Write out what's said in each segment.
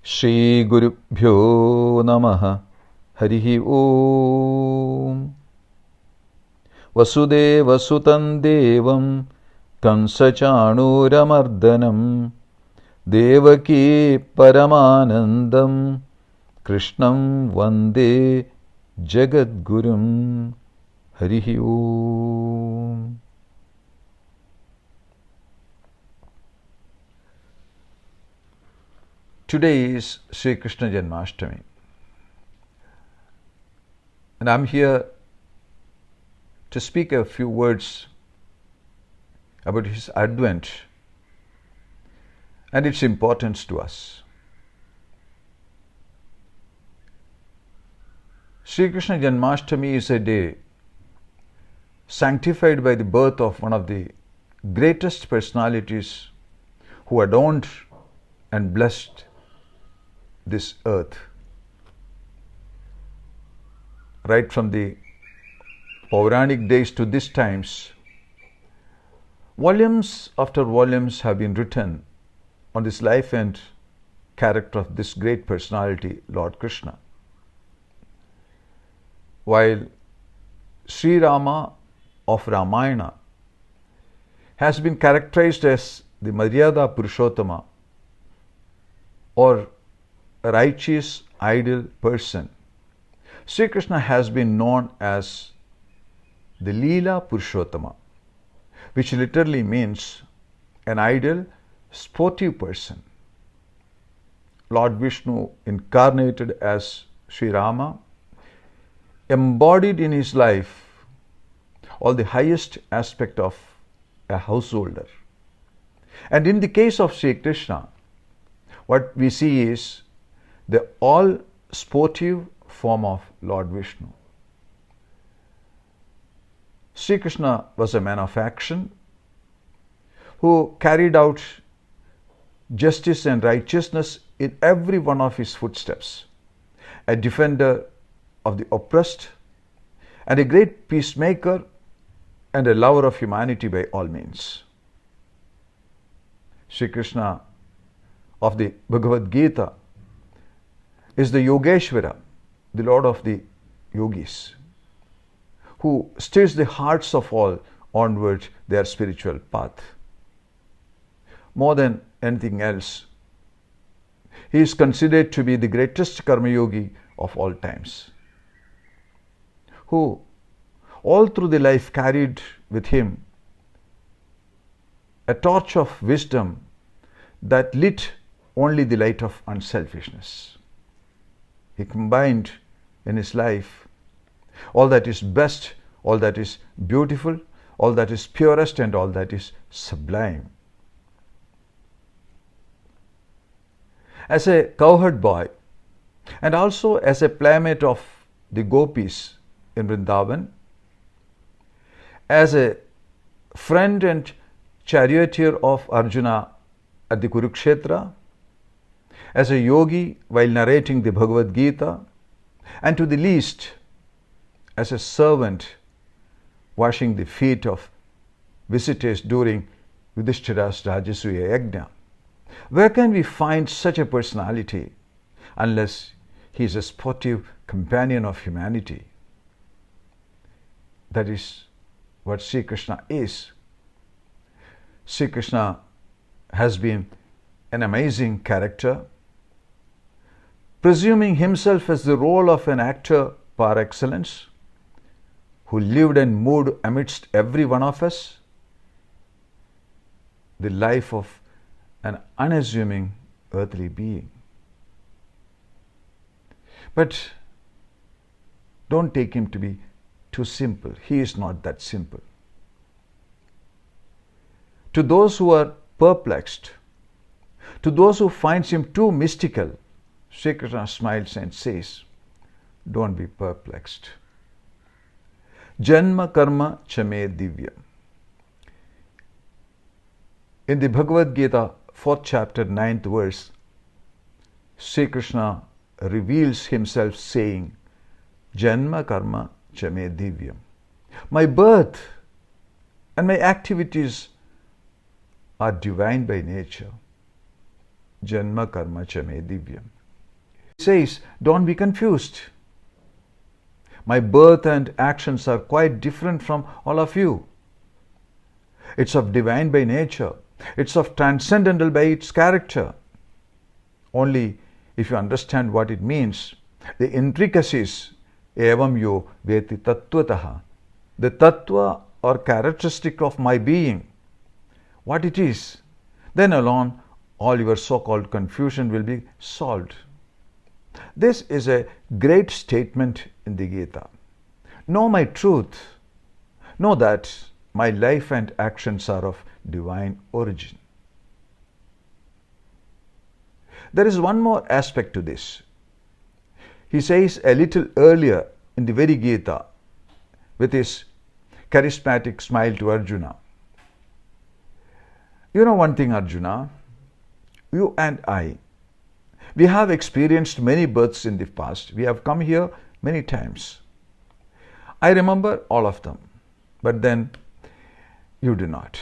Shri Gurubhyo Namaha Harihi Om Vasudeva Sutam Devam Kamsachanuramardanam Devaki Paramanandam Krishnam Vande Jagadgurum Harihi Om. Today is Sri Krishna Janmashtami, and I'm here to speak a few words about his advent and its importance to us. Sri Krishna Janmashtami is a day sanctified by the birth of one of the greatest personalities who adorned and blessed this earth. Right from the Pauranic days to these times, volumes after volumes have been written on this life and character of this great personality, Lord Krishna. While Sri Rama of Ramayana has been characterized as the Maryada Purushottama, or a righteous, ideal person, Sri Krishna has been known as the Leela Purushottama, which literally means an ideal, sportive person. Lord Vishnu, incarnated as Sri Rama, embodied in his life all the highest aspect of a householder. And in the case of Sri Krishna, what we see is the all sportive form of Lord Vishnu. Sri Krishna was a man of action who carried out justice and righteousness in every one of his footsteps, a defender of the oppressed, and a great peacemaker and a lover of humanity by all means. Sri Krishna of the Bhagavad Gita is the Yogeshwara, the Lord of the yogis, who steers the hearts of all onward their spiritual path. More than anything else, he is considered to be the greatest karma yogi of all times, who all through the life carried with him a torch of wisdom that lit only the light of unselfishness. He combined in his life all that is best, all that is beautiful, all that is purest, and all that is sublime. As a cowherd boy, and also as a playmate of the gopis in Vrindavan, as a friend and charioteer of Arjuna at the Kurukshetra, as a yogi while narrating the Bhagavad Gita, and to the least as a servant washing the feet of visitors during Yudhishthira's Rajasuya Yajna. Where can we find such a personality unless he is a sportive companion of humanity? That is what Sri Krishna is. Sri Krishna has been an amazing character, presuming himself as the role of an actor par excellence, who lived and moved amidst every one of us, the life of an unassuming earthly being. But don't take him to be too simple. He is not that simple. To those who are perplexed, to those who find him too mystical, Sri Krishna smiles and says, don't be perplexed. Janma karma chame divya. In the Bhagavad Gita, 4th chapter, 9th verse, Sri Krishna reveals himself saying, Janma karma chame divya. My birth and my activities are divine by nature. Janma karma chame divyam. says, don't be confused. My birth and actions are quite different from all of you. It's of divine by nature. It's of transcendental by its character. Only if you understand what it means, the intricacies, evam yo veti tattvataha, the tattva or characteristic of my being, what it is, then alone all your so-called confusion will be solved. This is a great statement in the Gita. Know my truth. Know that my life and actions are of divine origin. There is one more aspect to this. He says a little earlier in the very Gita with his charismatic smile to Arjuna. You know one thing, Arjuna, you and I, we have experienced many births in the past. We have come here many times. I remember all of them, but then you do not.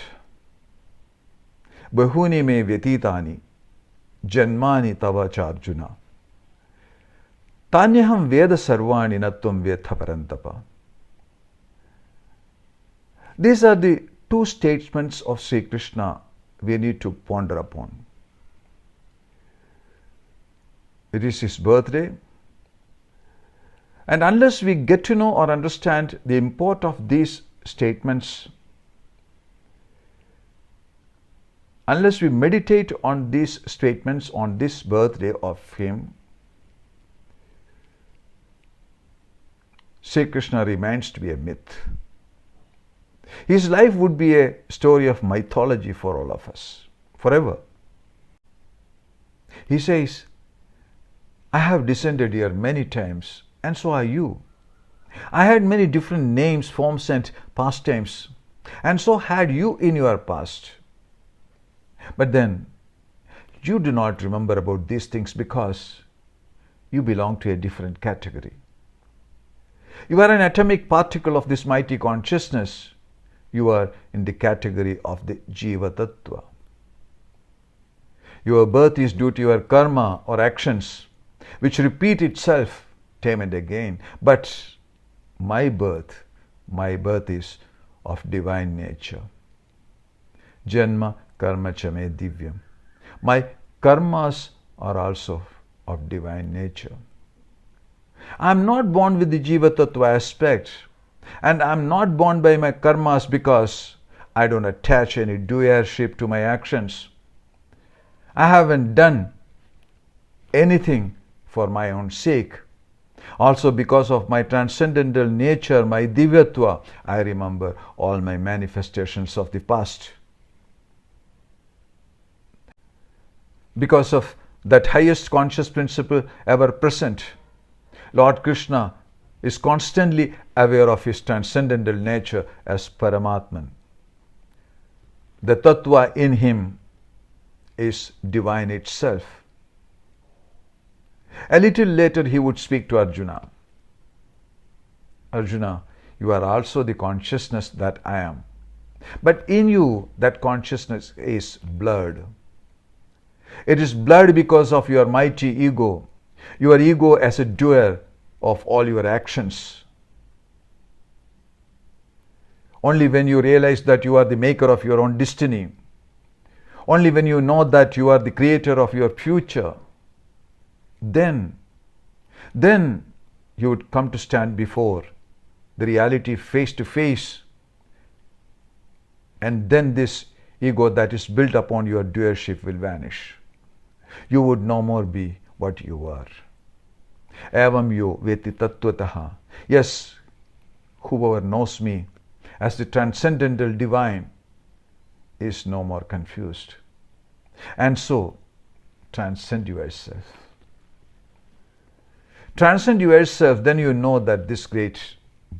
Bahuni me vyatitani janmani tava charjuna tanyaham veda sarvani natvam vyatha parantapa. These are the two statements of Sri Krishna we need to ponder upon. It is his birthday, and unless we get to know or understand the import of these statements, unless we meditate on these statements on this birthday of him, Sri Krishna remains to be a myth. His life would be a story of mythology for all of us, forever. He says, I have descended here many times, and so are you. I had many different names, forms, and pastimes, and so had you in your past. But then, you do not remember about these things because you belong to a different category. You are an atomic particle of this mighty consciousness. You are in the category of the Jiva Tattva. Your birth is due to your karma or actions, which repeat itself time and again. But my birth is of divine nature. Janma karma chame divyam. My karmas are also of divine nature. I am not born with the Jiva Tattva aspect, and I am not born by my karmas because I don't attach any doership to my actions. I haven't done anything for my own sake. Also, because of my transcendental nature, my divyatva, I remember all my manifestations of the past. Because of that highest conscious principle ever present, Lord Krishna is constantly aware of his transcendental nature as Paramatman. The Tattva in him is divine itself. A little later he would speak to Arjuna. Arjuna, you are also the consciousness that I am. But in you, that consciousness is blurred. It is blurred because of your mighty ego. Your ego as a doer of all your actions. Only when you realize that you are the maker of your own destiny, only when you know that you are the creator of your future, then you would come to stand before the reality face to face, and then this ego that is built upon your doership will vanish. You would no more be what you were. Evam yo veti tattvataha. Yes, whoever knows me as the transcendental divine is no more confused. And so, transcend yourself. Transcend yourself, then you know that this great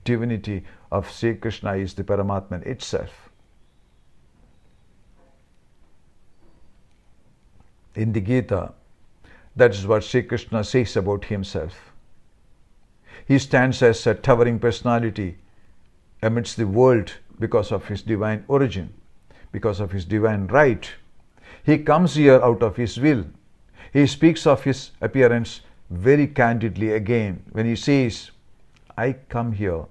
divinity of Sri Krishna is the Paramatman itself. In the Gita, that is what Sri Krishna says about himself. He stands as a towering personality amidst the world because of his divine origin, because of his divine right. He comes here out of his will. He speaks of his appearance very candidly again when he says, I come here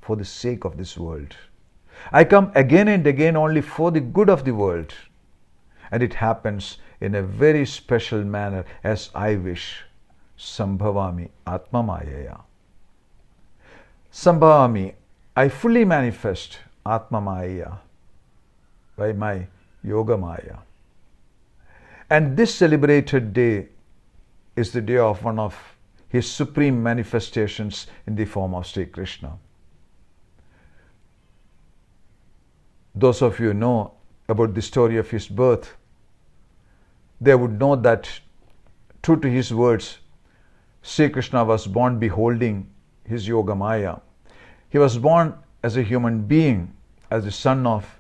for the sake of this world. I come again and again only for the good of the world. And it happens in a very special manner as I wish. Sambhavami Atma Mayaya. Sambhavami, I fully manifest Atma Maya by my Yoga Maya. And this celebrated day is the day of one of his supreme manifestations in the form of Sri Krishna. Those of you who know about the story of his birth, they would know that, true to his words, Sri Krishna was born beholding his Yoga Maya. He was born as a human being, as the son of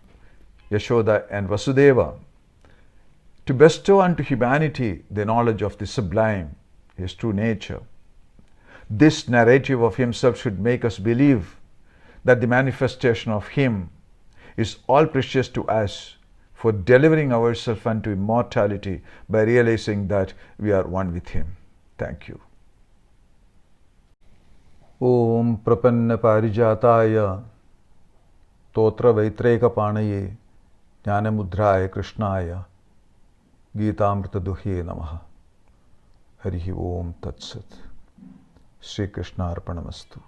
Yashoda and Vasudeva, to bestow unto humanity the knowledge of the sublime, his true nature. This narrative of himself should make us believe that the manifestation of him is all precious to us for delivering ourselves unto immortality by realizing that we are one with him. Thank you. Om Prapanna Parijataya Totra Vaitreka Panaye Jnanamudraya Krishnaya Gitamrita Duhye Namaha. Harihi Om Tat Sat. Sri Krishna Arpanamastu.